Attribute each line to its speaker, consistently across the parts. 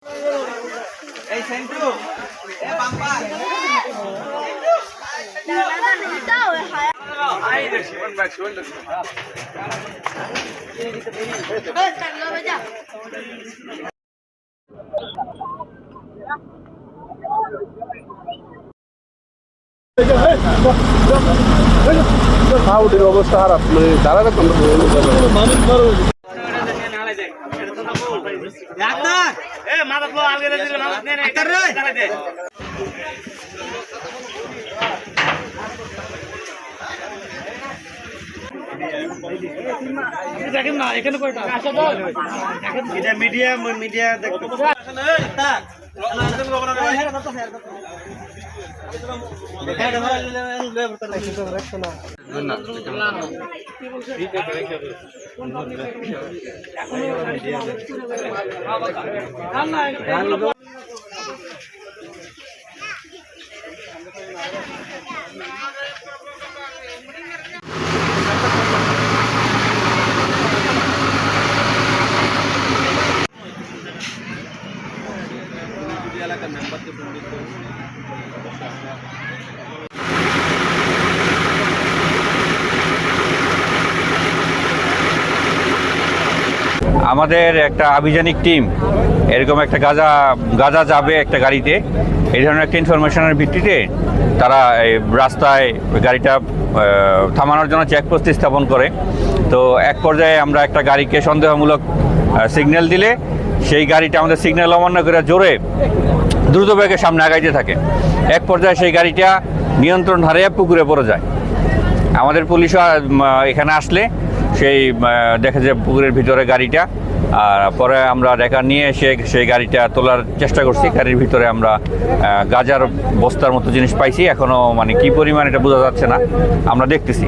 Speaker 1: এই সেন্টু এ বাম্পা আই রে শিবন ভাই শিবন
Speaker 2: আউটের অবস্থা খারাপ দাঁড়াতে
Speaker 3: দেখেন না এখানে কয়টা এটা মিডিয়া মিডিয়া দেখতে
Speaker 4: আমাদের একটা আভিযানিক টিম এরকম একটা গাঁজা যাবে একটা গাড়িতে, এই ধরনের একটা ইনফরমেশনের ভিত্তিতে তারা এই রাস্তায় গাড়িটা থামানোর জন্য চেকপোস্ট স্থাপন করে। তো এক পর্যায়ে আমরা একটা গাড়িকে সন্দেহমূলক সিগন্যাল দিলে সেই গাড়িটা আমাদের সিগন্যাল অমান্য করে জোরে দ্রুত বেগে সামনে আগাইতে থাকে। এক পর্যায়ে সেই গাড়িটা নিয়ন্ত্রণ হারিয়ে পুকুরে পড়ে যায়। আমাদের পুলিশও এখানে আসলে সেই দেখে যে পুকুরের ভিতরে গাড়িটা, আর পরে আমরা রেখা নিয়ে এসে সেই গাড়িটা তোলার চেষ্টা করছি। গাড়ির ভিতরে আমরা গাজার বস্তার মতো জিনিস পাইছি, এখনও মানে কী পরিমাণ এটা বোঝা যাচ্ছে না, আমরা দেখতেছি।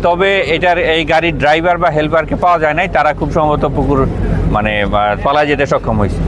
Speaker 4: তবে এটার এই গাড়ির ড্রাইভার বা হেল্পারকে পাওয়া যায় নাই, তারা খুব সম্ভবত পুকুর মানে পালায় যেতে সক্ষম হয়েছে।